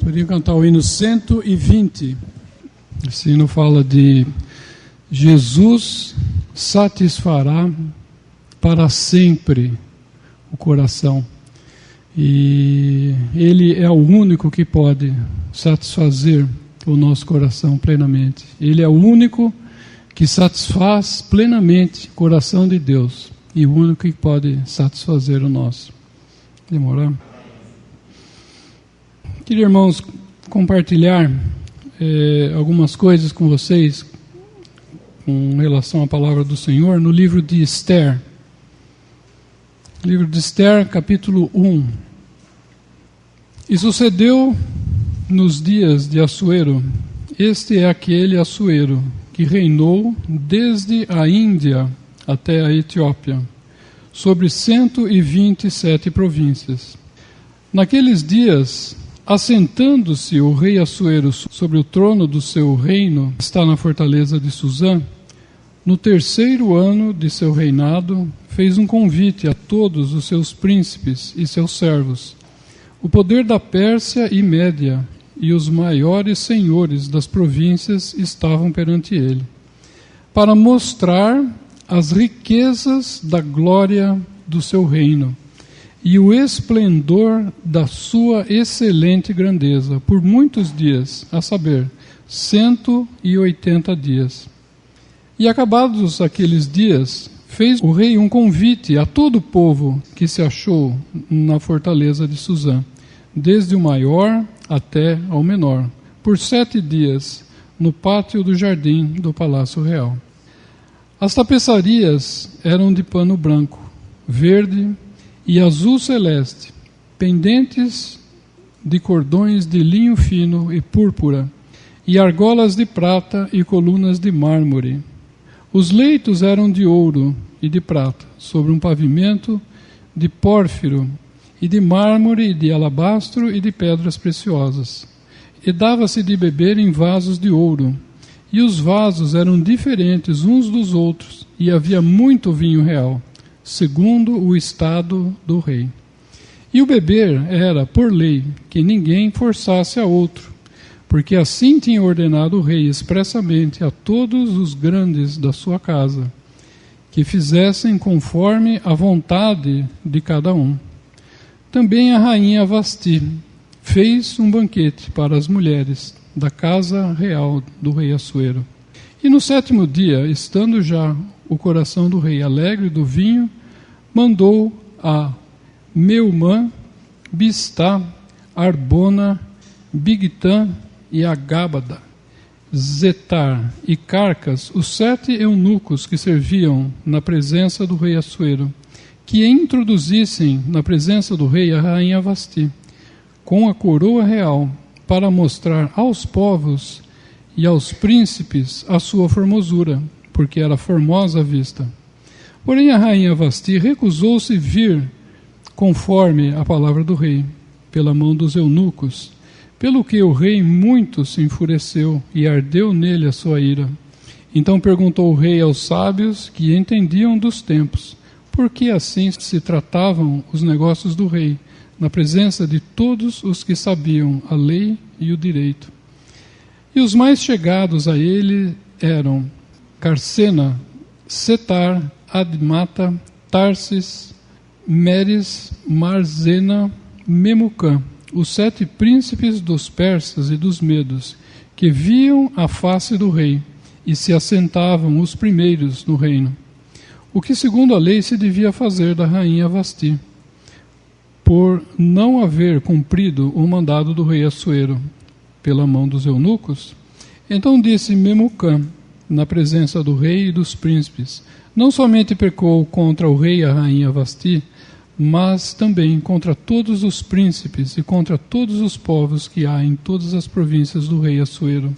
Podia cantar o hino 120. Esse hino fala de Jesus satisfará para sempre o coração. E Ele é o único que pode satisfazer o nosso coração plenamente. Ele é o único que satisfaz plenamente o coração de Deus. E o único que pode satisfazer o nosso. Demorar? Queria, irmãos, compartilhar algumas coisas com vocês com relação à palavra do Senhor no livro de Esther. Livro de Esther, capítulo 1. E sucedeu nos dias de Assuero, este é aquele Assuero que reinou desde a Índia até a Etiópia, sobre 127 províncias. Naqueles dias, assentando-se o rei Assuero sobre o trono do seu reino, está na fortaleza de Suzã, no 3º ano de seu reinado, fez um convite a todos os seus príncipes e seus servos, o poder da Pérsia e Média e os maiores senhores das províncias estavam perante ele, para mostrar as riquezas da glória do seu reino e o esplendor da sua excelente grandeza, por muitos dias, a saber, 180 dias. E acabados aqueles dias, fez o rei um convite a todo o povo que se achou na fortaleza de Suzã, desde o maior até ao menor, por 7 dias, no pátio do jardim do Palácio Real. As tapeçarias eram de pano branco, verde e azul celeste, pendentes de cordões de linho fino e púrpura, e argolas de prata e colunas de mármore. Os leitos eram de ouro e de prata, sobre um pavimento de pórfiro, e de mármore, e de alabastro, e de pedras preciosas. E dava-se de beber em vasos de ouro, e os vasos eram diferentes uns dos outros, e havia muito vinho real, segundo o estado do rei. E o beber era, por lei, que ninguém forçasse a outro, porque assim tinha ordenado o rei expressamente a todos os grandes da sua casa, que fizessem conforme a vontade de cada um. Também a rainha Vasti fez um banquete para as mulheres da casa real do rei Assuero. E no 7º dia, estando já o coração do rei alegre do vinho, mandou a Meumã, Bistá, Arbona, Bigtã e a Gábada, Zetar e Carcas, os 7 eunucos que serviam na presença do rei Assuero, que introduzissem na presença do rei a rainha Vasti, com a coroa real, para mostrar aos povos e aos príncipes a sua formosura, porque era formosa à vista. Porém a rainha Vasti recusou-se vir conforme a palavra do rei, pela mão dos eunucos, pelo que o rei muito se enfureceu e ardeu nele a sua ira. Então perguntou o rei aos sábios que entendiam dos tempos, porque assim se tratavam os negócios do rei, na presença de todos os que sabiam a lei e o direito. E os mais chegados a ele eram Carcena, Setar, Admata, Tarsis, Meres, Marzena, Memucã, os 7 príncipes dos persas e dos medos, que viam a face do rei e se assentavam os primeiros no reino. O que segundo a lei se devia fazer da rainha Vasti, por não haver cumprido o mandado do rei Assuero pela mão dos eunucos. Então disse Memucã, na presença do rei e dos príncipes, não somente pecou contra o rei e a rainha Vasti, mas também contra todos os príncipes e contra todos os povos que há em todas as províncias do rei Assuero.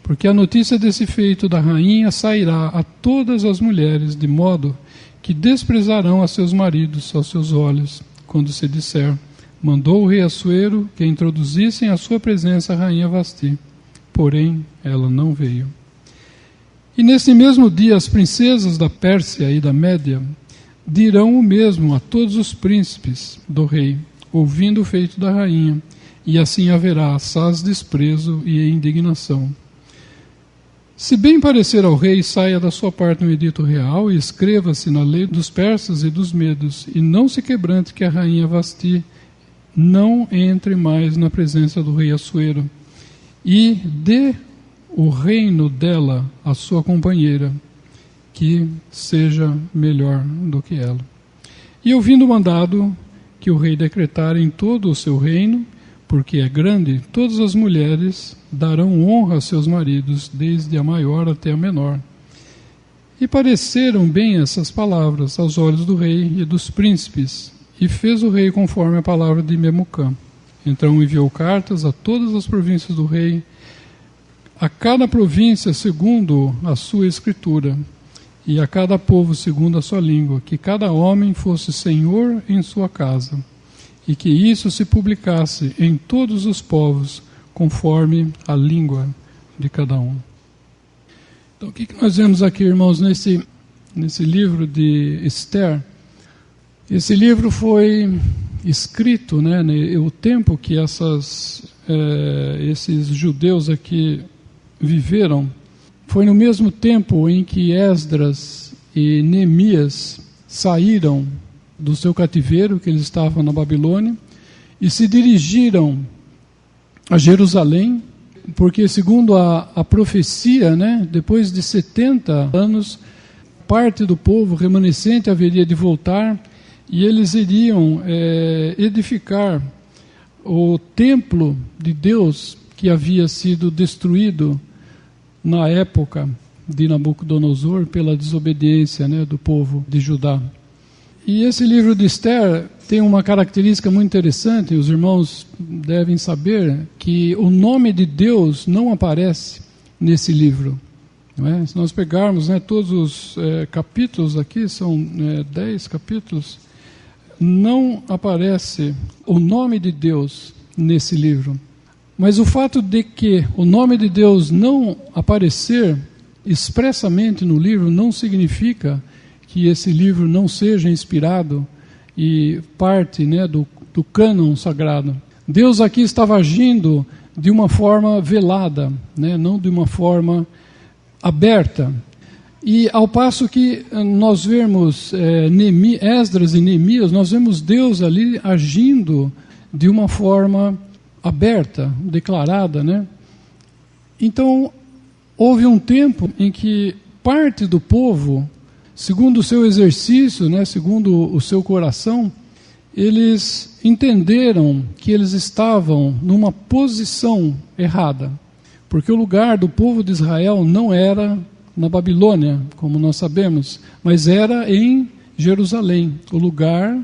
Porque a notícia desse feito da rainha sairá a todas as mulheres, de modo que desprezarão a seus maridos aos seus olhos, quando se disser, mandou o rei Assuero que introduzissem à sua presença a rainha Vasti. Porém, ela não veio. E nesse mesmo dia as princesas da Pérsia e da Média dirão o mesmo a todos os príncipes do rei, ouvindo o feito da rainha, e assim haverá assaz desprezo e indignação. Se bem parecer ao rei, saia da sua parte um edito real e escreva-se na lei dos persas e dos medos, e não se quebrante que a rainha Vasti não entre mais na presença do rei Assuero, e dê o reino dela à sua companheira, que seja melhor do que ela. E ouvindo o mandado que o rei decretara em todo o seu reino, porque é grande, todas as mulheres darão honra a seus maridos, desde a maior até a menor. E pareceram bem essas palavras aos olhos do rei e dos príncipes, e fez o rei conforme a palavra de Memucã. Então enviou cartas a todas as províncias do rei, a cada província segundo a sua escritura, e a cada povo segundo a sua língua, que cada homem fosse senhor em sua casa, e que isso se publicasse em todos os povos, conforme a língua de cada um. Então, o que nós vemos aqui, irmãos, nesse livro de Esther? Esse livro foi escrito, né, o tempo que esses judeus aqui viveram, foi no mesmo tempo em que Esdras e Neemias saíram do seu cativeiro, que eles estavam na Babilônia, e se dirigiram a Jerusalém, porque segundo a profecia, né, depois de 70 anos, parte do povo remanescente haveria de voltar, e eles iriam edificar o templo de Deus que havia sido destruído na época de Nabucodonosor pela desobediência, né, do povo de Judá. E esse livro de Esther tem uma característica muito interessante, os irmãos devem saber que o nome de Deus não aparece nesse livro. Não é? Se nós pegarmos, né, todos os capítulos aqui, são 10 capítulos, não aparece o nome de Deus nesse livro. Mas o fato de que o nome de Deus não aparecer expressamente no livro não significa que esse livro não seja inspirado e parte, né, do cânon sagrado. Deus aqui estava agindo de uma forma velada, né, não de uma forma aberta. E ao passo que nós vemos Esdras e Neemias, nós vemos Deus ali agindo de uma forma aberta, declarada, né? Então, houve um tempo em que parte do povo, segundo o seu exercício, né, segundo o seu coração, eles entenderam que eles estavam numa posição errada, porque o lugar do povo de Israel não era na Babilônia, como nós sabemos, mas era em Jerusalém, o lugar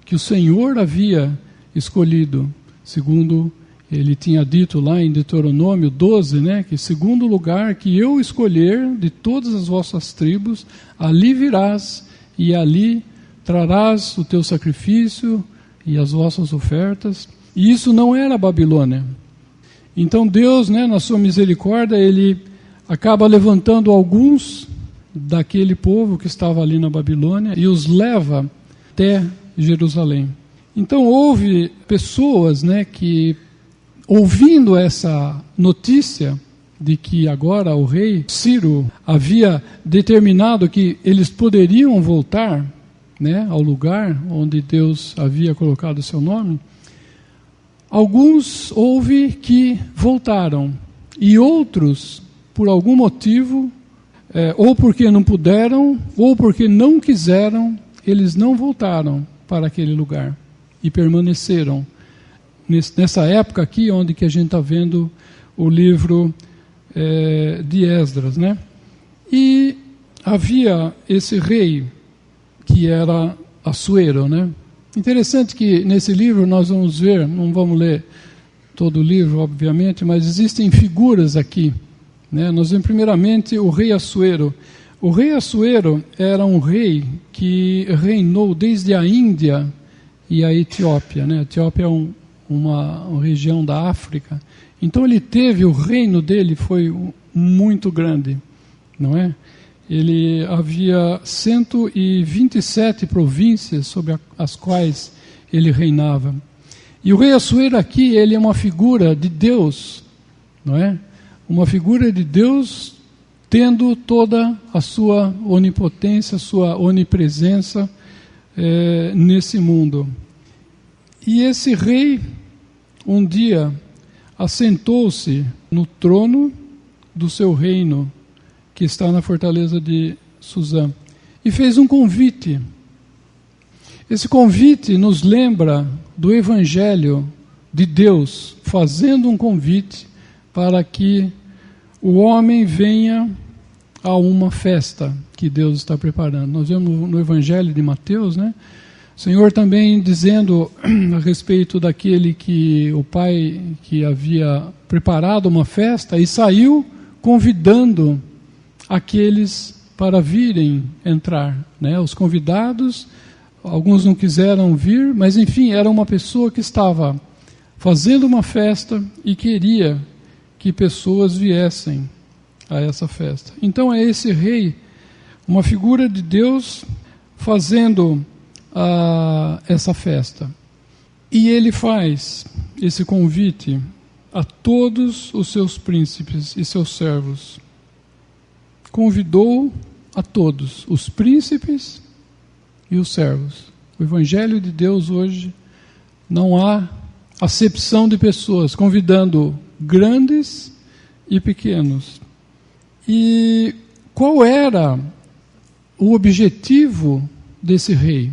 que o Senhor havia escolhido, segundo ele tinha dito lá em Deuteronômio 12, né, que segundo lugar que eu escolher de todas as vossas tribos, ali virás e ali trarás o teu sacrifício e as vossas ofertas. E isso não era a Babilônia. Então Deus, né, na sua misericórdia, ele acaba levantando alguns daquele povo que estava ali na Babilônia e os leva até Jerusalém. Então houve pessoas, né, que ouvindo essa notícia de que agora o rei Ciro havia determinado que eles poderiam voltar, né, ao lugar onde Deus havia colocado o seu nome, alguns houve que voltaram e outros, por algum motivo, ou porque não puderam, ou porque não quiseram, eles não voltaram para aquele lugar e permaneceram nessa época aqui, onde que a gente está vendo o livro de Esdras, né? E havia esse rei que era Assuero, né? Interessante que nesse livro nós vamos ver, não vamos ler todo o livro, obviamente, mas existem figuras aqui, né? Nós vemos primeiramente o rei Assuero. O rei Assuero era um rei que reinou desde a Índia e a Etiópia, né? A Etiópia é uma região da África. Então ele teve, o reino dele foi muito grande, não é? Ele havia 127 províncias sobre as quais ele reinava. E o rei Assuero aqui, ele é uma figura de Deus, não é? Uma figura de Deus tendo toda a sua onipotência, a sua onipresença nesse mundo. E esse rei, um dia, assentou-se no trono do seu reino, que está na fortaleza de Suzã, e fez um convite. Esse convite nos lembra do Evangelho de Deus, fazendo um convite para que o homem venha a uma festa que Deus está preparando. Nós vemos no Evangelho de Mateus, né? O Senhor também dizendo a respeito daquele que o Pai que havia preparado uma festa e saiu convidando aqueles para virem entrar, né? Os convidados, alguns não quiseram vir, mas enfim, era uma pessoa que estava fazendo uma festa e queria que pessoas viessem a essa festa. Então é esse rei, uma figura de Deus fazendo essa festa. E ele faz esse convite a todos os seus príncipes e seus servos. Convidou a todos, os príncipes e os servos. O Evangelho de Deus hoje não há acepção de pessoas, convidando grandes e pequenos. E qual era o objetivo desse rei?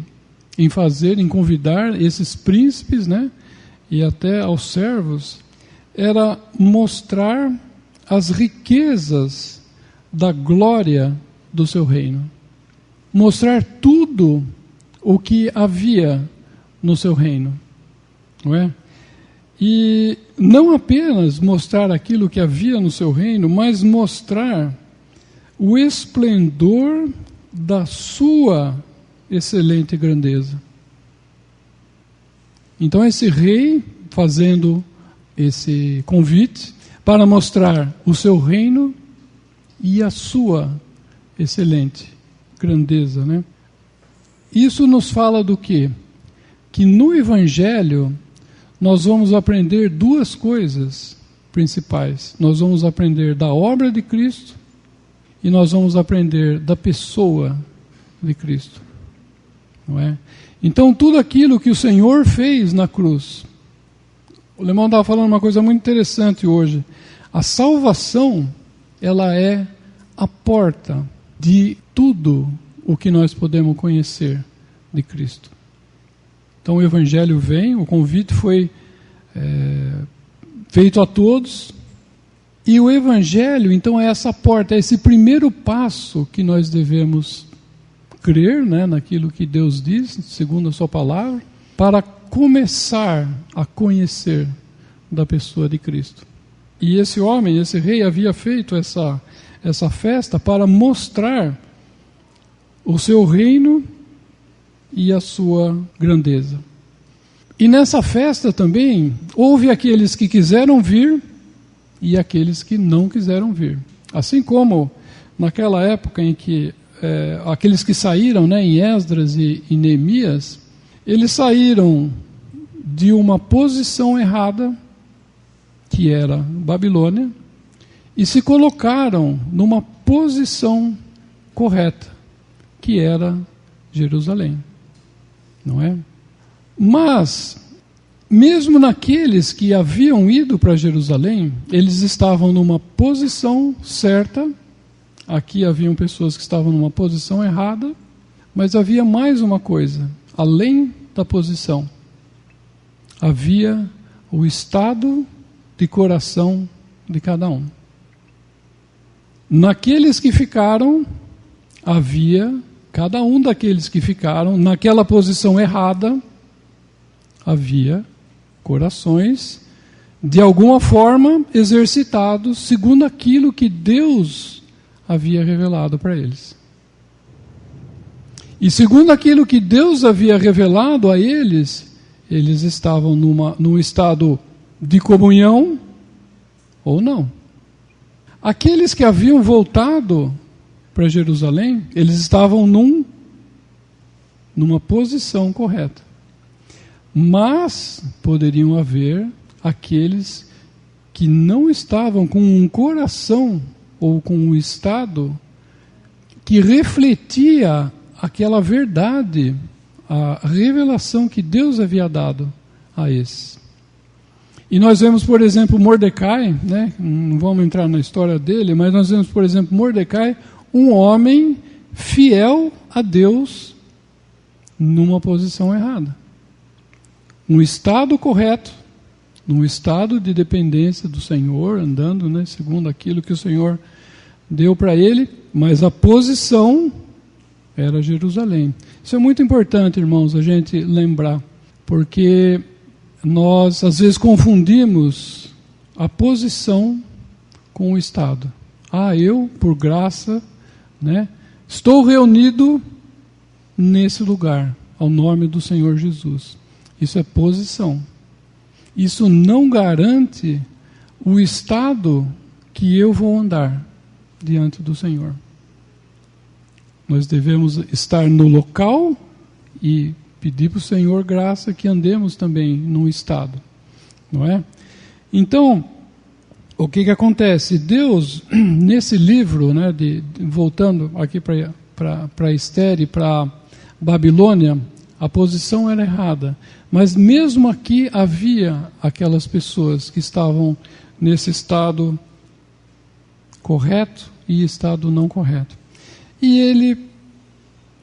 Em convidar esses príncipes, né, e até aos servos, era mostrar as riquezas da glória do seu reino. Mostrar tudo o que havia no seu reino, não é? E não apenas mostrar aquilo que havia no seu reino, mas mostrar o esplendor da sua excelente grandeza. Então esse rei fazendo esse convite para mostrar o seu reino e a sua excelente grandeza, né? Isso nos fala do quê? Que no Evangelho nós vamos aprender duas coisas principais. Nós vamos aprender da obra de Cristo e nós vamos aprender da pessoa de Cristo. Não é? Então tudo aquilo que o Senhor fez na cruz, o Lemão estava falando uma coisa muito interessante hoje. A salvação, ela é a porta de tudo o que nós podemos conhecer de Cristo. Então o Evangelho vem, o convite foi feito a todos, e o Evangelho, então, é essa porta, é esse primeiro passo que nós devemos crer, né, naquilo que Deus diz, segundo a sua palavra, para começar a conhecer da pessoa de Cristo. E esse homem, esse rei, havia feito essa festa para mostrar o seu reino e a sua grandeza. E nessa festa também, houve aqueles que quiseram vir e aqueles que não quiseram vir. Assim como naquela época em que aqueles que saíram, né, em Esdras e Neemias, eles saíram de uma posição errada, que era Babilônia, e se colocaram numa posição correta, que era Jerusalém, não é? Mas, mesmo naqueles que haviam ido para Jerusalém, eles estavam numa posição certa. Aqui haviam pessoas que estavam numa posição errada, mas havia mais uma coisa, além da posição. Havia o estado de coração de cada um. Naqueles que ficaram, havia, cada um daqueles que ficaram naquela posição errada, havia corações de alguma forma exercitados segundo aquilo que Deus havia revelado para eles. E segundo aquilo que Deus havia revelado a eles, eles estavam num estado de comunhão ou não. Aqueles que haviam voltado para Jerusalém, eles estavam numa posição correta. Mas poderiam haver aqueles que não estavam com um coração ou com um estado que refletia aquela verdade, a revelação que Deus havia dado a esses. E nós vemos, por exemplo, Mordecai, né? Não vamos entrar na história dele, mas nós vemos, por exemplo, Mordecai, um homem fiel a Deus numa posição errada. Um estado correto, num estado de dependência do Senhor, andando, né, segundo aquilo que o Senhor deu para ele, mas a posição era Jerusalém. Isso é muito importante, irmãos, a gente lembrar, porque nós às vezes confundimos a posição com o estado. Eu, por graça, né, estou reunido nesse lugar, ao nome do Senhor Jesus. Isso é posição. Isso não garante o estado que eu vou andar diante do Senhor. Nós devemos estar no local e pedir para o Senhor graça que andemos também num estado, não é? Então, o que acontece? Deus, nesse livro, né, voltando aqui para Esther e para Babilônia, a posição era errada. Mas mesmo aqui havia aquelas pessoas que estavam nesse estado correto e estado não correto. E ele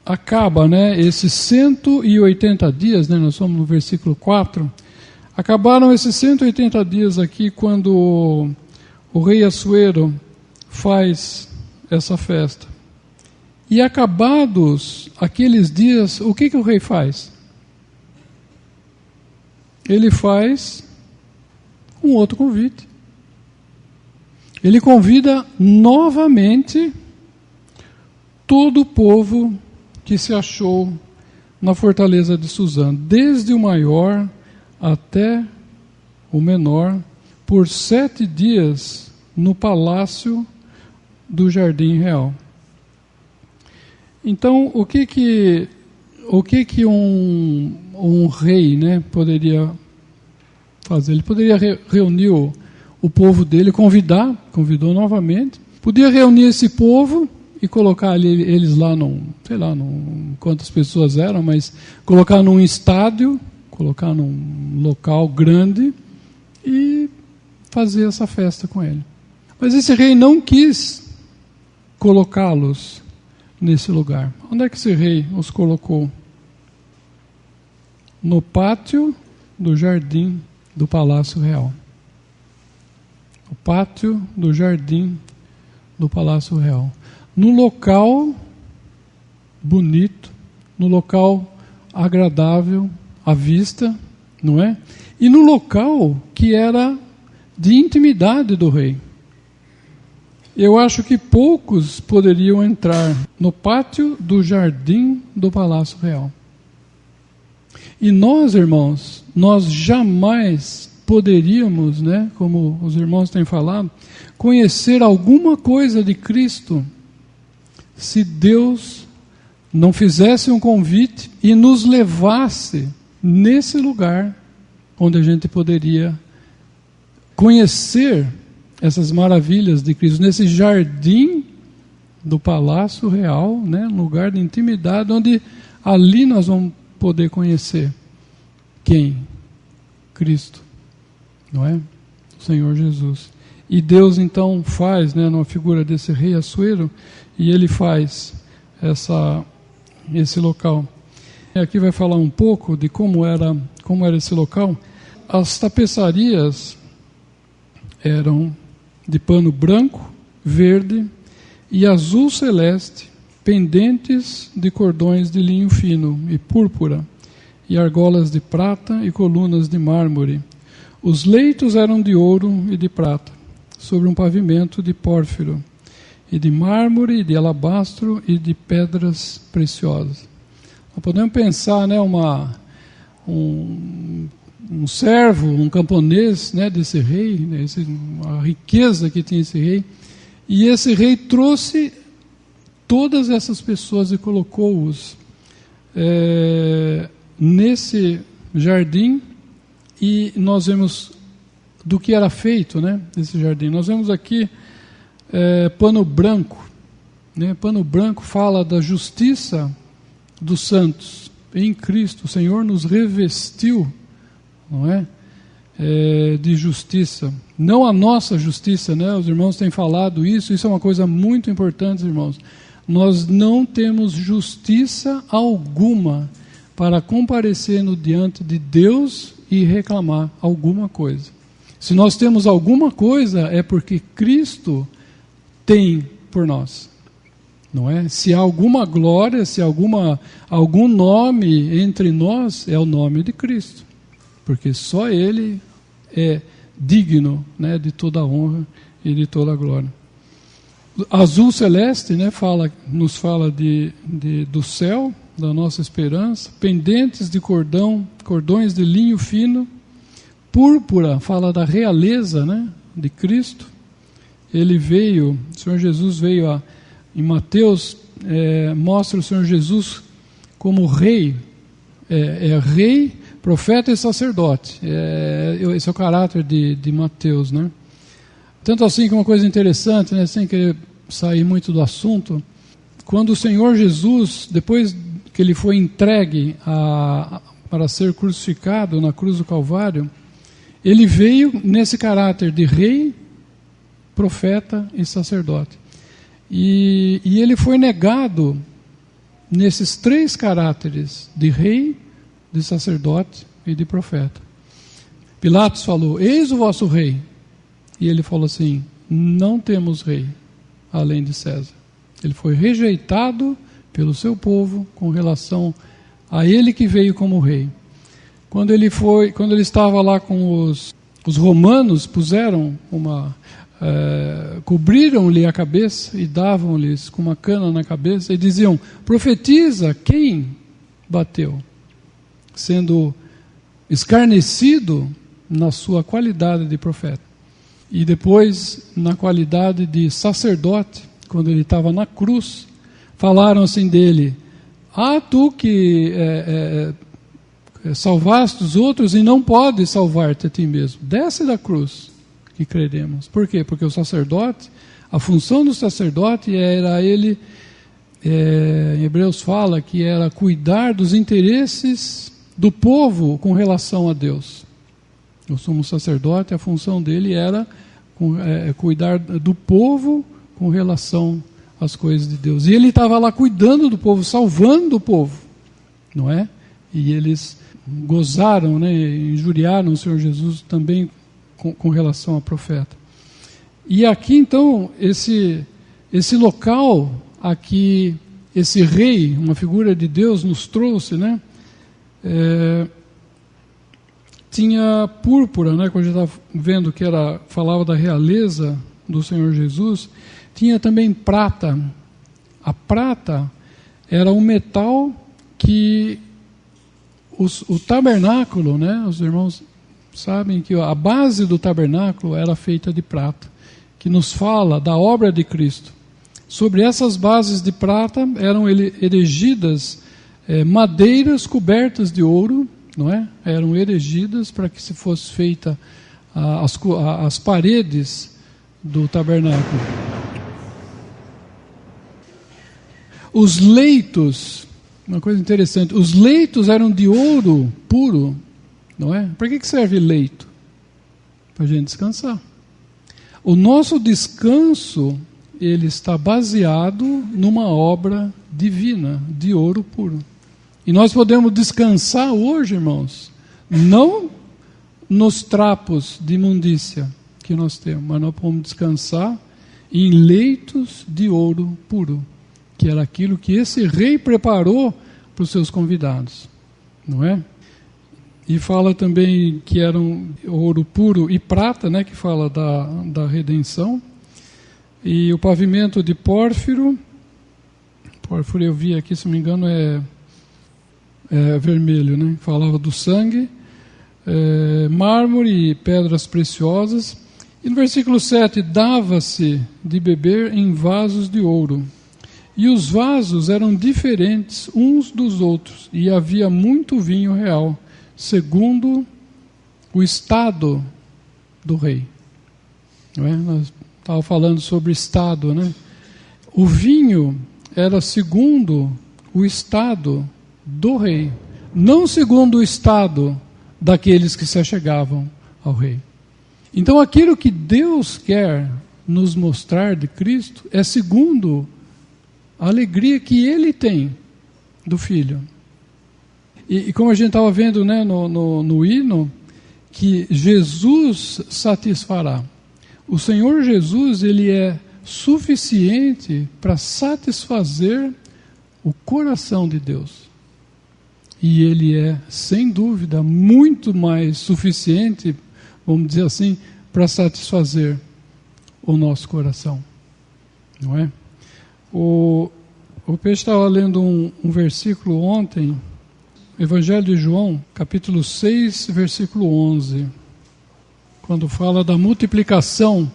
acaba, né, esses 180 dias, né, nós somos no versículo 4, acabaram esses 180 dias aqui quando o rei Assuero faz essa festa. E acabados aqueles dias, o que o rei faz? Ele faz um outro convite. Ele convida novamente todo o povo que se achou na fortaleza de Suzã, desde o maior até o menor, por 7 dias no palácio do Jardim Real. Então, o que um rei, né, poderia fazer? Ele poderia reunir o povo dele, convidou novamente, podia reunir esse povo e colocar eles lá, sei lá quantas pessoas eram, mas colocar num estádio, colocar num local grande e fazer essa festa com ele. Mas esse rei não quis colocá-los nesse lugar. Onde é que esse rei os colocou? No pátio do jardim do Palácio Real. O pátio do jardim do Palácio Real. No local bonito, no local agradável à vista, não é? E no local que era de intimidade do rei. Eu acho que poucos poderiam entrar no pátio do jardim do Palácio Real. E nós, irmãos, nós jamais poderíamos, né, como os irmãos têm falado, conhecer alguma coisa de Cristo se Deus não fizesse um convite e nos levasse nesse lugar onde a gente poderia conhecer essas maravilhas de Cristo, nesse jardim do Palácio Real, né, um lugar de intimidade, onde ali nós vamos poder conhecer quem? Cristo, não é? O Senhor Jesus. E Deus então faz, né, numa figura desse rei Assuero, e ele faz esse local. E aqui vai falar um pouco de como era esse local. As tapeçarias eram de pano branco, verde e azul celeste, pendentes de cordões de linho fino e púrpura, e argolas de prata e colunas de mármore. Os leitos eram de ouro e de prata, sobre um pavimento de pórfiro, e de mármore, e de alabastro e de pedras preciosas. Nós podemos pensar, né, um servo, um camponês, né, desse rei, né, a riqueza que tinha esse rei, e esse rei trouxe todas essas pessoas e colocou-os nesse jardim e nós vemos do que era feito, né, esse jardim. Nós vemos aqui pano branco, né? Pano branco fala da justiça dos santos em Cristo. O Senhor nos revestiu, não é? De justiça, não a nossa justiça, né? Os irmãos têm falado isso é uma coisa muito importante, irmãos. Nós não temos justiça alguma para comparecer no diante de Deus e reclamar alguma coisa. Se nós temos alguma coisa, é porque Cristo tem por nós, não é? Se há alguma glória, se há algum nome entre nós, é o nome de Cristo, porque só Ele é digno, né, de toda a honra e de toda a glória. Azul celeste, né, nos fala do céu, da nossa esperança. Pendentes de cordões de linho fino. Púrpura fala da realeza, né, de Cristo. O Senhor Jesus veio em Mateus, mostra o Senhor Jesus como rei, rei, profeta e sacerdote. Esse é o caráter de Mateus, né? Tanto assim que uma coisa interessante, né, sem querer sair muito do assunto, quando o Senhor Jesus, depois que ele foi entregue para ser crucificado na cruz do Calvário, ele veio nesse caráter de rei, profeta e sacerdote. E ele foi negado nesses três caráteres de rei, de sacerdote e de profeta. Pilatos falou: eis o vosso rei. E ele falou assim: não temos rei além de César. Ele foi rejeitado pelo seu povo com relação a ele que veio como rei. Quando ele estava lá com os romanos, cobriram-lhe a cabeça e davam-lhes com uma cana na cabeça e diziam: profetiza quem bateu, sendo escarnecido na sua qualidade de profeta. E depois, na qualidade de sacerdote, quando ele estava na cruz, falaram assim dele: tu que salvaste os outros e não podes salvar-te a ti mesmo, desce da cruz, que creremos. Por quê? Porque o sacerdote, a função do sacerdote era ele, em Hebreus fala que era cuidar dos interesses do povo com relação a Deus. O sumo sacerdote, a função dele era cuidar do povo com relação às coisas de Deus. E ele estava lá cuidando do povo, salvando o povo, não é? E eles gozaram, né, injuriaram o Senhor Jesus também com relação ao profeta. E aqui então, esse local aqui, esse rei, uma figura de Deus nos trouxe, né? Tinha púrpura, né, quando a gente estava vendo que falava da realeza do Senhor Jesus. Tinha também prata. A prata era um metal que o tabernáculo, né, os irmãos sabem que a base do tabernáculo era feita de prata, que nos fala da obra de Cristo. Sobre essas bases de prata eram erigidas madeiras cobertas de ouro, não é? Eram erigidas para que se fosse feita as paredes do tabernáculo. Os leitos, uma coisa interessante, os leitos eram de ouro puro, não é? Para que serve leito? Para a gente descansar. O nosso descanso, ele está baseado numa obra divina, de ouro puro. E nós podemos descansar hoje, irmãos, não nos trapos de imundícia que nós temos, mas nós podemos descansar em leitos de ouro puro, que era aquilo que esse rei preparou para os seus convidados, não é? E fala também que eram ouro puro e prata, né, que fala da redenção. E o pavimento de pórfiro eu vi aqui, se não me engano, é vermelho, né? Falava do sangue, mármore e pedras preciosas. E no versículo 7, dava-se de beber em vasos de ouro. E os vasos eram diferentes uns dos outros, e havia muito vinho real, segundo o estado do rei. Não é? Nós estávamos falando sobre estado, né? O vinho era segundo o estado do rei, não segundo o estado daqueles que se achegavam ao rei. Então aquilo que Deus quer nos mostrar de Cristo é segundo a alegria que Ele tem do Filho. E como a gente estava vendo, né, no hino, que Jesus satisfará. O Senhor Jesus, Ele é suficiente para satisfazer o coração de Deus. E Ele é, sem dúvida, muito mais suficiente, vamos dizer assim, para satisfazer o nosso coração. Não é? O Peixe estava lendo um versículo ontem, Evangelho de João, capítulo 6, versículo 11, quando fala da multiplicação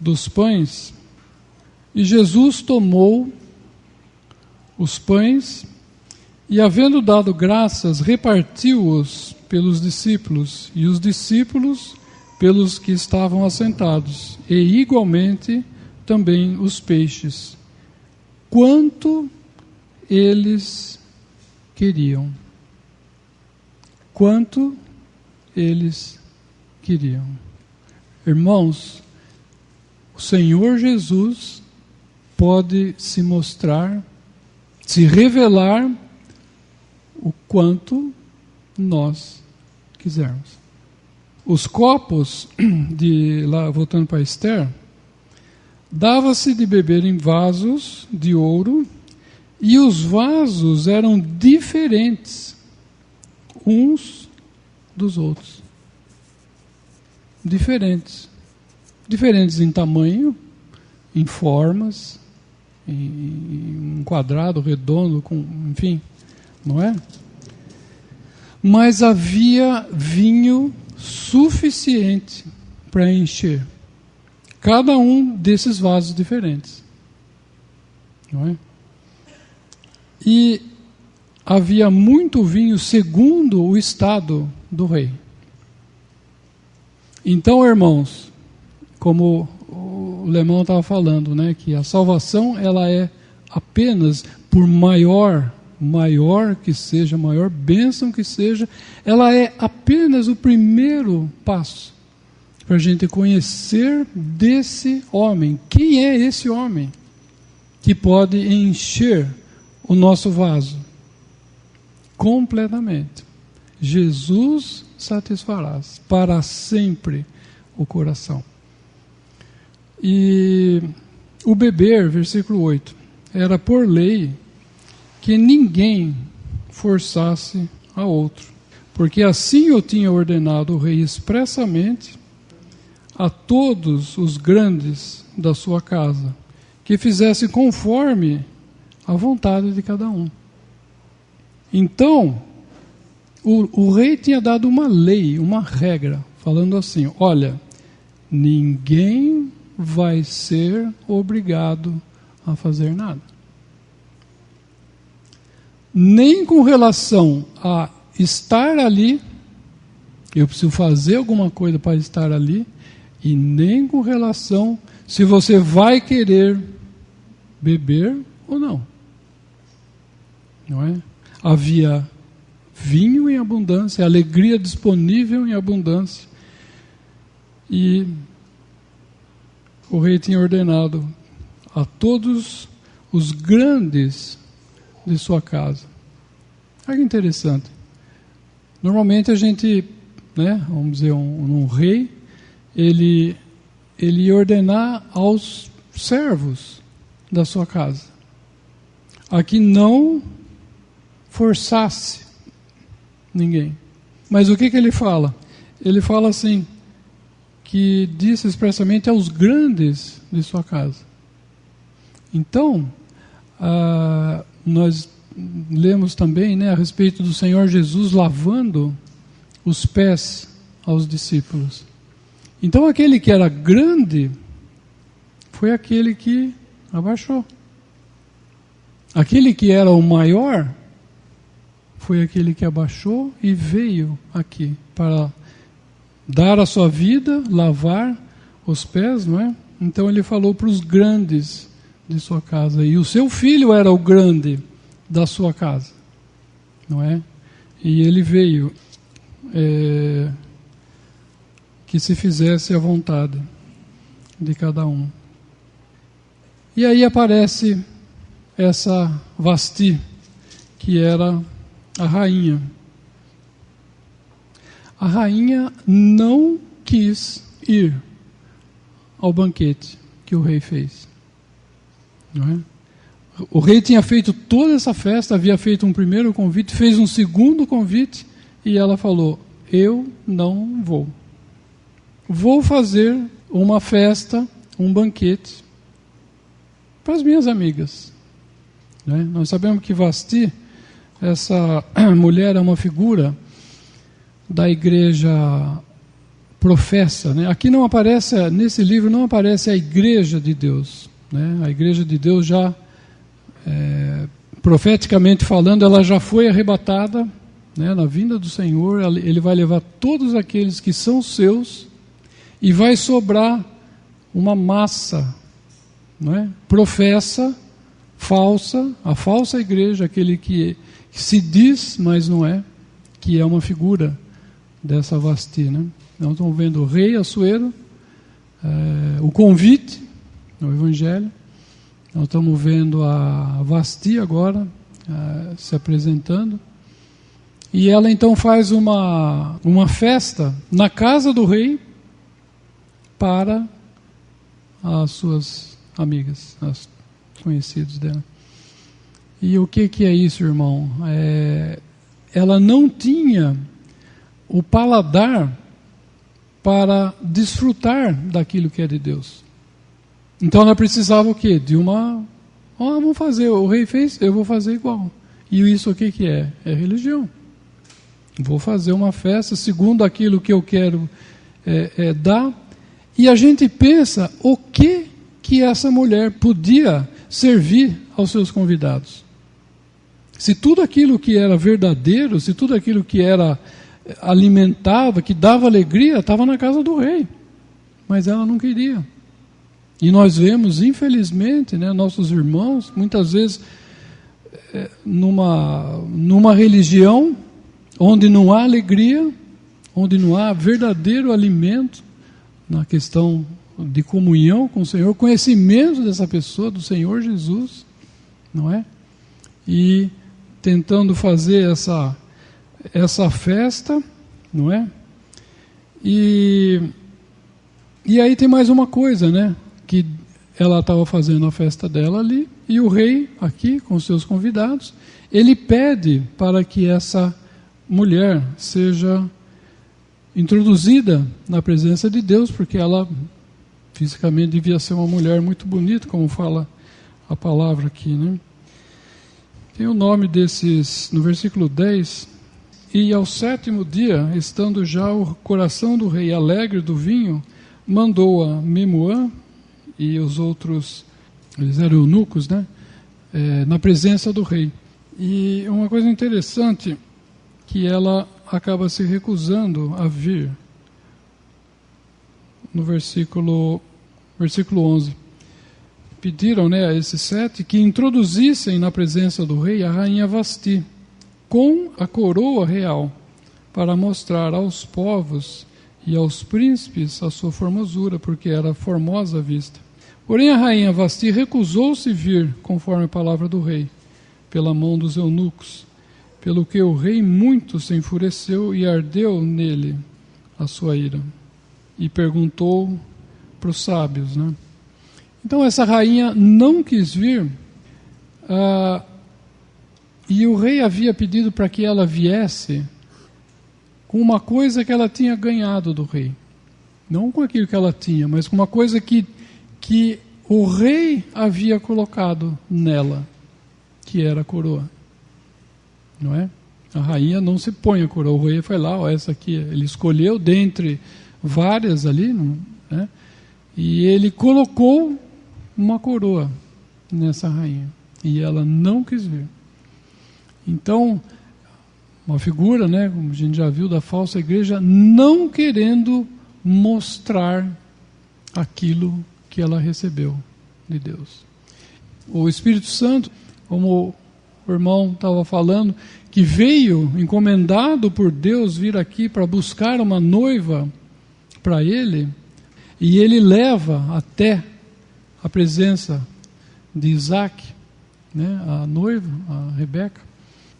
dos pães. E Jesus tomou os pães e, havendo dado graças, repartiu-os pelos discípulos, e os discípulos pelos que estavam assentados, e igualmente também os peixes, quanto eles queriam. Quanto eles queriam. Irmãos, o Senhor Jesus pode se mostrar, se revelar o quanto nós quisermos. Os copos, lá voltando para Esther, dava-se de beber em vasos de ouro, e os vasos eram diferentes uns dos outros. Diferentes. Diferentes em tamanho, em formas, em um quadrado, redondo, enfim, não é? Mas havia vinho suficiente para encher cada um desses vasos diferentes. Não é? E havia muito vinho segundo o estado do rei. Então, irmãos, como o Lemão estava falando, né, que a salvação ela é apenas por maior que seja, maior bênção que seja, ela é apenas o primeiro passo para a gente conhecer desse homem. Quem é esse homem que pode encher o nosso vaso completamente? Jesus satisfará para sempre o coração. E o beber, versículo 8, era por lei que ninguém forçasse a outro, porque assim eu tinha ordenado o rei expressamente a todos os grandes da sua casa, que fizessem conforme a vontade de cada um. Então, o rei tinha dado uma lei, uma regra, falando assim: olha, ninguém vai ser obrigado a fazer nada. Nem com relação a estar ali, eu preciso fazer alguma coisa para estar ali, e nem com relação se você vai querer beber ou não. Não é? Havia vinho em abundância, alegria disponível em abundância. E o rei tinha ordenado a todos os grandes de sua casa. Olha que interessante. Normalmente a gente, né, vamos dizer, um rei, ele ia ordenar aos servos da sua casa. Aqui não forçasse ninguém. Mas o que ele fala? Ele fala assim, que disse expressamente aos grandes de sua casa. Então, nós lemos também, né, a respeito do Senhor Jesus lavando os pés aos discípulos. Então aquele que era grande foi aquele que abaixou. Aquele que era o maior foi aquele que abaixou e veio aqui para dar a sua vida, lavar os pés, não é? Então ele falou para os grandes de sua casa, e o seu filho era o grande da sua casa, não é? E ele veio que se fizesse a vontade de cada um. E aí aparece essa Vasti, que era a rainha. A rainha não quis ir ao banquete que o rei fez, não é? O rei tinha feito toda essa festa, havia feito um primeiro convite, fez um segundo convite, e ela falou: eu não vou. Vou fazer uma festa, um banquete para as minhas amigas, né? Nós sabemos que Vasti, essa mulher, é uma figura da igreja professa, né? Aqui não aparece, nesse livro não aparece a igreja de Deus, né? A igreja de Deus já, profeticamente falando, ela já foi arrebatada, né? Na vinda do Senhor, ele vai levar todos aqueles que são seus, e vai sobrar uma massa, não é? Professa, falsa, a falsa igreja, aquele que se diz, mas não é, que é uma figura dessa Vasti, né? Nós estamos vendo o rei Assuero, o convite no Evangelho. Nós estamos vendo a Vasti agora se apresentando. E ela então faz uma festa na casa do rei para as suas amigas, as conhecidos dela. E o que é isso, irmão? Ela não tinha o paladar para desfrutar daquilo que é de Deus. Então ela precisava o quê? De uma... vamos fazer, o rei fez, eu vou fazer igual. E isso o que é? É religião. Vou fazer uma festa segundo aquilo que eu quero dar. E a gente pensa o que essa mulher podia servir aos seus convidados. Se tudo aquilo que era verdadeiro, se tudo aquilo que era alimentava, que dava alegria, estava na casa do rei. Mas ela não queria. E nós vemos, infelizmente, né, nossos irmãos, muitas vezes, numa religião onde não há alegria, onde não há verdadeiro alimento, na questão de comunhão com o Senhor, conhecimento dessa pessoa, do Senhor Jesus, não é? E tentando fazer essa festa, não é? E aí tem mais uma coisa, né? Que ela estava fazendo a festa dela ali, e o rei, aqui, com seus convidados, ele pede para que essa mulher seja introduzida na presença de Deus, porque ela fisicamente devia ser uma mulher muito bonita, como fala a palavra aqui, né? Tem o nome desses, no versículo 10, e ao 7º dia, estando já o coração do rei alegre do vinho, mandou a Memuã e os outros, eles eram eunucos, né? Na presença do rei. E uma coisa interessante, que ela acaba se recusando a vir. No versículo 11. Pediram, né, a esses 7 que introduzissem na presença do rei a rainha Vasti, com a coroa real, para mostrar aos povos e aos príncipes a sua formosura, porque era formosa à vista. Porém a rainha Vasti recusou-se vir, conforme a palavra do rei, pela mão dos eunucos, pelo que o rei muito se enfureceu e ardeu nele a sua ira. E perguntou para os sábios, né? Então essa rainha não quis vir, e o rei havia pedido para que ela viesse com uma coisa que ela tinha ganhado do rei. Não com aquilo que ela tinha, mas com uma coisa que o rei havia colocado nela, que era a coroa. Não é? A rainha não se põe a coroa, o rei foi lá, essa aqui, ele escolheu dentre várias ali, né? E ele colocou uma coroa nessa rainha, e ela não quis vir. Então, Uma figura, né, como a gente já viu, da falsa igreja, não querendo mostrar aquilo que ela recebeu de Deus. O Espírito Santo, como o irmão estava falando, que veio encomendado por Deus vir aqui para buscar uma noiva para ele, e ele leva até a presença de Isaac, né, a noiva, a Rebeca,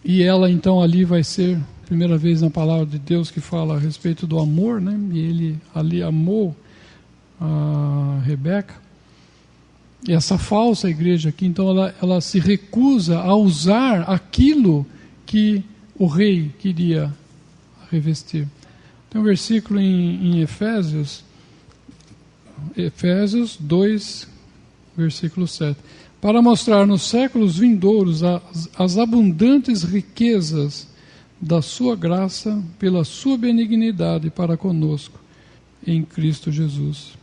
e ela então ali vai ser a primeira vez na palavra de Deus que fala a respeito do amor, né, e ele ali amou a Rebeca. E essa falsa igreja aqui, então ela se recusa a usar aquilo que o rei queria revestir. Tem um versículo em Efésios 2, versículo 7. Para mostrar nos séculos vindouros as abundantes riquezas da sua graça pela sua benignidade para conosco em Cristo Jesus.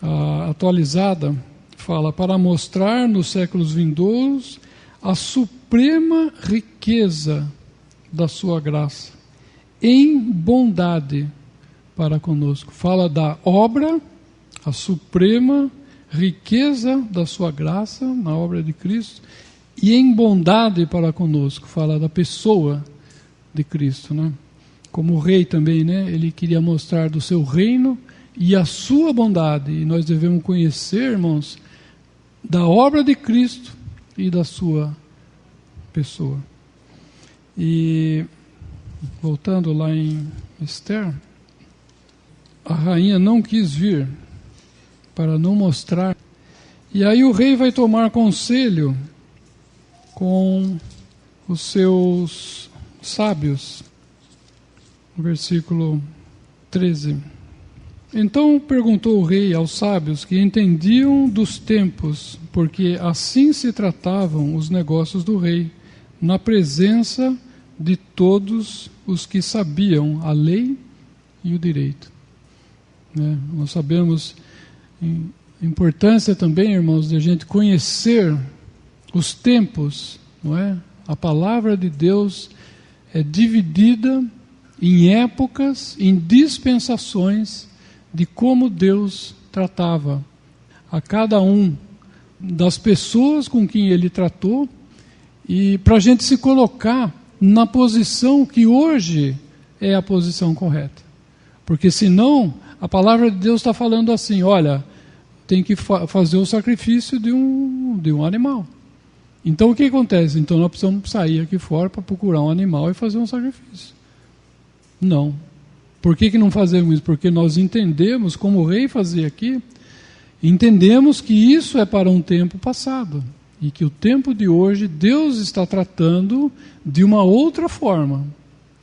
A atualizada fala, para mostrar nos séculos vindouros a suprema riqueza da sua graça em bondade para conosco. Fala da obra, a suprema riqueza da sua graça na obra de Cristo, e em bondade para conosco. Fala da pessoa de Cristo, né? Como o rei também, né? Ele queria mostrar do seu reino e a sua bondade. E nós devemos conhecer, irmãos, da obra de Cristo e da sua pessoa. E voltando lá em Esther, a rainha não quis vir para não mostrar. E aí o rei vai tomar conselho com os seus sábios. Versículo 13. Então perguntou o rei aos sábios que entendiam dos tempos, porque assim se tratavam os negócios do rei, na presença de todos os que sabiam a lei e o direito. Nós sabemos a importância também, irmãos, de a gente conhecer os tempos, não é? A palavra de Deus é dividida em épocas, em dispensações de como Deus tratava a cada um das pessoas com quem Ele tratou, e para a gente se colocar na posição que hoje é a posição correta. Porque senão, a palavra de Deus está falando assim, olha, tem que fazer o sacrifício de um animal. Então o que acontece? Então nós precisamos sair aqui fora para procurar um animal e fazer um sacrifício. Não. Por que não fazemos isso? Porque nós entendemos, como o rei fazia aqui, entendemos que isso é para um tempo passado. E que o tempo de hoje, Deus está tratando de uma outra forma.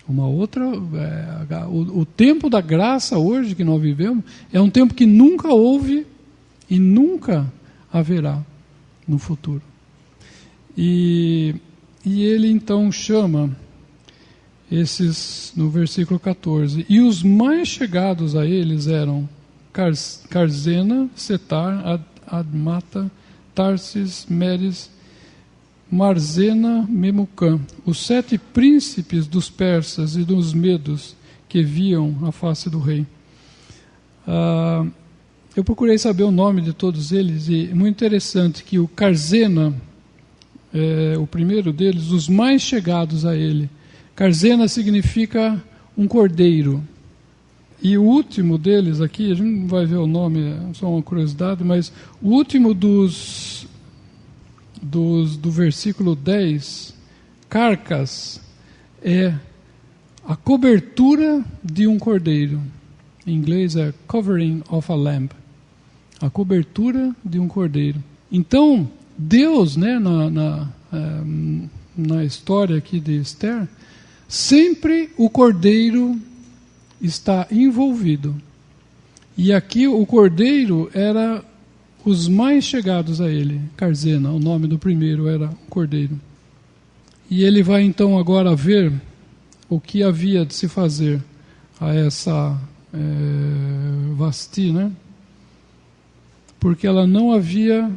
O tempo da graça hoje que nós vivemos é um tempo que nunca houve e nunca haverá no futuro. E ele então chama esses, no versículo 14, e os mais chegados a eles eram Carzena, Setar, Admata, Tarsis, Meres, Marzena, Memucã, os 7 príncipes dos persas e dos medos que viam a face do rei. Eu procurei saber o nome de todos eles, e é muito interessante que o Carzena, o primeiro deles, os mais chegados a ele. Carzena significa um cordeiro. E o último deles aqui, a gente não vai ver o nome, é só uma curiosidade, mas o último do versículo 10, Carcas, é a cobertura de um cordeiro. Em inglês é covering of a lamb. A cobertura de um cordeiro. Então, Deus, né, na história aqui de Esther, sempre o cordeiro está envolvido. E aqui o cordeiro era os mais chegados a ele. Carzena, o nome do primeiro era o cordeiro. E ele vai então agora ver o que havia de se fazer a essa Vasti, né? Porque ela não havia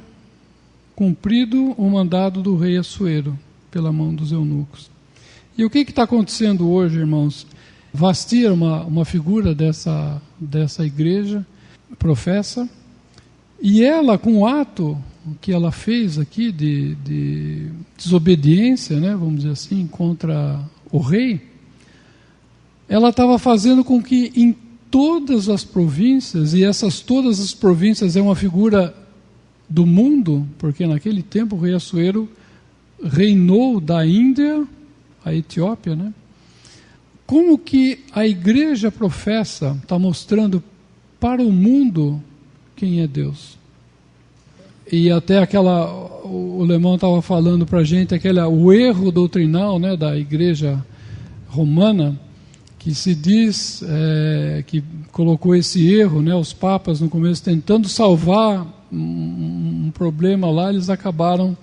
cumprido o mandado do rei Assuero pela mão dos eunucos. E o que está acontecendo hoje, irmãos? Vasti era uma figura dessa igreja, professa, e ela, com o ato que ela fez aqui de desobediência, né, vamos dizer assim, contra o rei, ela estava fazendo com que em todas as províncias, e todas as províncias é uma figura do mundo, porque naquele tempo o rei Assuero reinou da Índia à Etiópia, né? Como que a igreja professa está mostrando para o mundo quem é Deus? E até o Lemão estava falando para a gente, o erro doutrinal, né, da igreja romana, que se diz que colocou esse erro, né, os papas no começo tentando salvar um problema lá, eles acabaram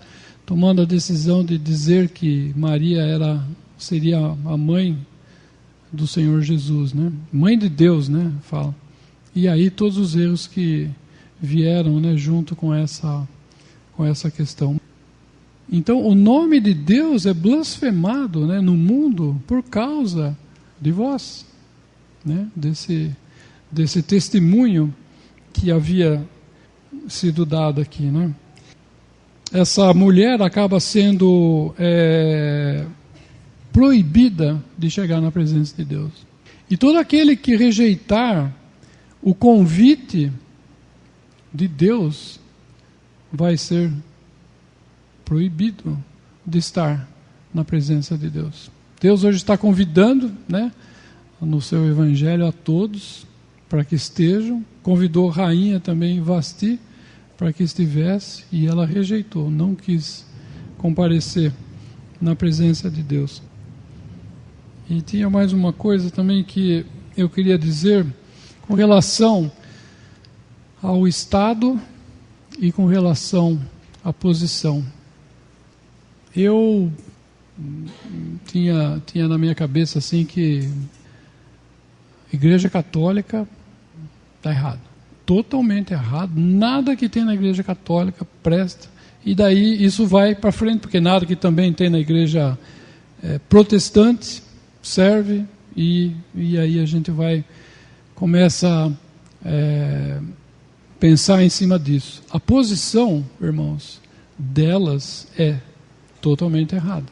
tomando a decisão de dizer que Maria seria a mãe do Senhor Jesus, né? Mãe de Deus, né? Fala. E aí todos os erros que vieram, né, junto com essa questão. Então o nome de Deus é blasfemado, né, no mundo por causa de vós, né? Desse testemunho que havia sido dado aqui, né? Essa mulher acaba sendo proibida de chegar na presença de Deus. E todo aquele que rejeitar o convite de Deus vai ser proibido de estar na presença de Deus. Deus hoje está convidando, né, no seu evangelho a todos para que estejam. Convidou a rainha também, Vasti, para que estivesse, e ela rejeitou, não quis comparecer na presença de Deus. E tinha mais uma coisa também que eu queria dizer com relação ao Estado e com relação à posição. Eu tinha na minha cabeça assim que a Igreja Católica está errado, totalmente errado, nada que tem na Igreja Católica presta, e daí isso vai para frente, porque nada que também tem na Igreja protestante serve, e aí a gente começa a pensar em cima disso. A posição, irmãos, delas é totalmente errada.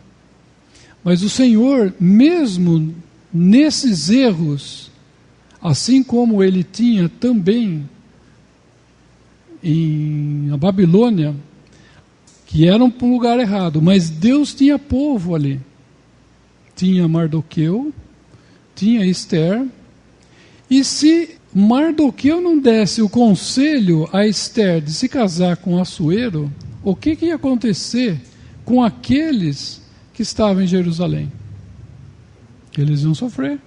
Mas o Senhor, mesmo nesses erros, assim como ele tinha também na Babilônia, que era um lugar errado, mas Deus tinha povo ali. Tinha Mardoqueu, tinha Esther, e se Mardoqueu não desse o conselho a Esther de se casar com Assuero, o que ia acontecer com aqueles que estavam em Jerusalém? Eles iam sofrer.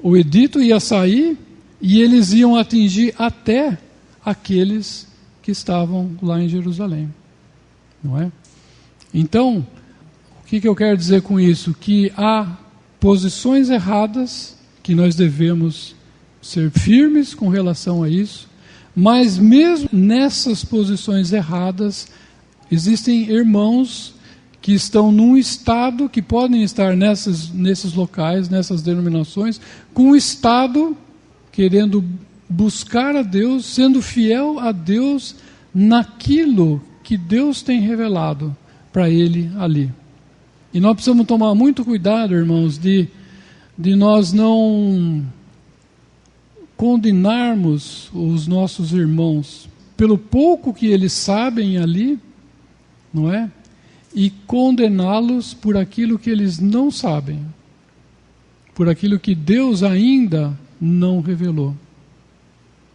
O edito ia sair e eles iam atingir até aqueles que estavam lá em Jerusalém. Não é? Então, o que eu quero dizer com isso? Que há posições erradas que nós devemos ser firmes com relação a isso, mas mesmo nessas posições erradas, existem irmãos que estão num estado, que podem estar nesses locais, nessas denominações, com o estado querendo buscar a Deus, sendo fiel a Deus naquilo que Deus tem revelado para ele ali. E nós precisamos tomar muito cuidado, irmãos, de nós não condenarmos os nossos irmãos pelo pouco que eles sabem ali, não é? E condená-los por aquilo que eles não sabem, por aquilo que Deus ainda não revelou.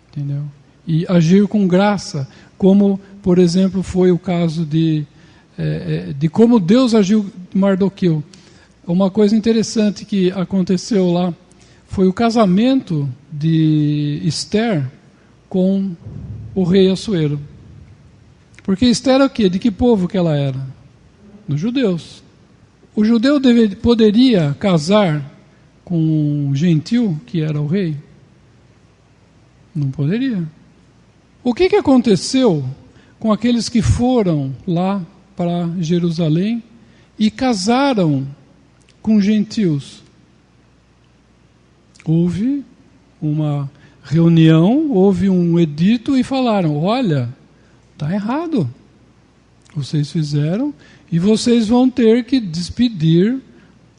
Entendeu? E agir com graça, como, por exemplo, foi o caso de como Deus agiu com Mardoqueu. Uma coisa interessante que aconteceu lá foi o casamento de Esther com o rei Assuero. Porque Esther era o quê? De que povo que ela era? Dos judeus. O judeu poderia casar com um gentil, que era o rei? Não poderia. O que aconteceu com aqueles que foram lá para Jerusalém e casaram com gentios? Houve uma reunião, houve um edito e falaram: olha, está errado. Vocês fizeram e vocês vão ter que despedir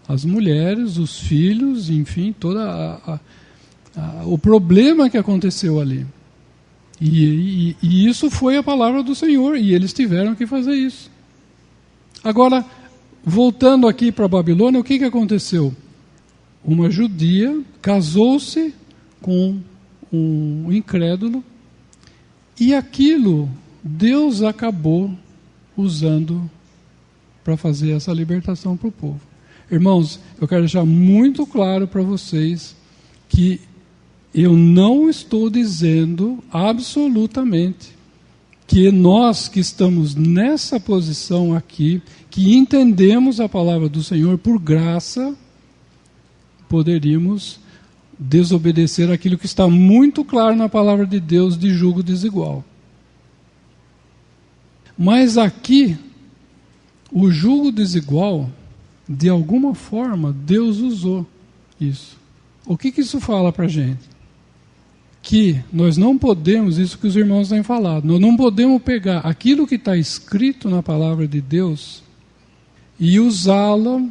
as mulheres, os filhos, enfim, o problema que aconteceu ali. E isso foi a palavra do Senhor, e eles tiveram que fazer isso. Agora, voltando aqui para a Babilônia, o que aconteceu? Uma judia casou-se com um incrédulo, e aquilo Deus acabou usando para fazer essa libertação para o povo. Irmãos, eu quero deixar muito claro para vocês que eu não estou dizendo absolutamente que nós que estamos nessa posição aqui, que entendemos a palavra do Senhor por graça, poderíamos desobedecer aquilo que está muito claro na palavra de Deus de julgo desigual. Mas aqui, o julgo desigual, de alguma forma, Deus usou isso. O que isso fala para a gente? Que nós não podemos, isso que os irmãos têm falado, nós não podemos pegar aquilo que está escrito na palavra de Deus e usá-la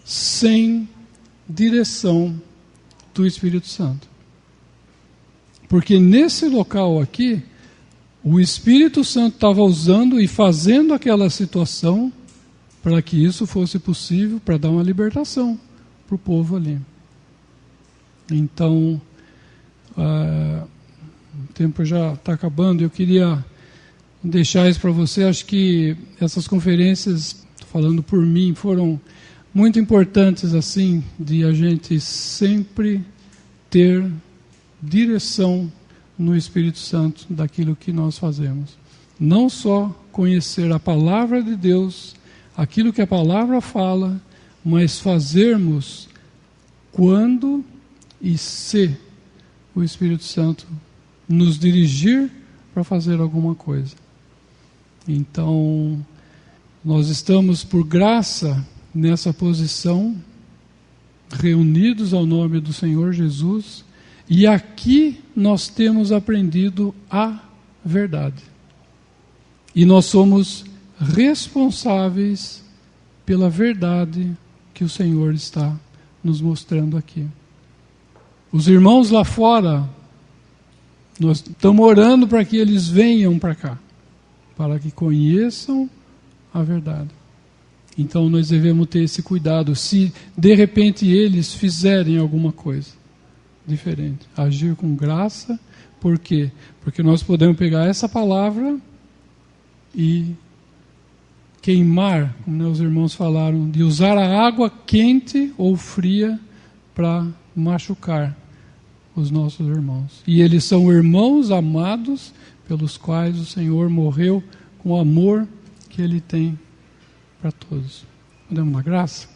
sem direção do Espírito Santo. Porque nesse local aqui, o Espírito Santo estava usando e fazendo aquela situação para que isso fosse possível, para dar uma libertação para o povo ali. Então, o tempo já está acabando. Eu queria deixar isso para você. Acho que essas conferências, falando por mim, foram muito importantes, assim, de a gente sempre ter direção no Espírito Santo daquilo que nós fazemos. Não só conhecer a palavra de Deus, aquilo que a palavra fala, mas fazermos quando e se o Espírito Santo nos dirigir para fazer alguma coisa. Então, nós estamos por graça nessa posição, reunidos ao nome do Senhor Jesus, e aqui nós temos aprendido a verdade. E nós somos responsáveis pela verdade que o Senhor está nos mostrando aqui. Os irmãos lá fora, nós estamos orando para que eles venham para cá, para que conheçam a verdade. Então nós devemos ter esse cuidado, se de repente eles fizerem alguma coisa diferente, agir com graça. Por quê? Porque nós podemos pegar essa palavra e queimar, como os irmãos falaram, de usar a água quente ou fria para machucar os nossos irmãos. E eles são irmãos amados pelos quais o Senhor morreu com o amor que Ele tem para todos. Podemos dar graça?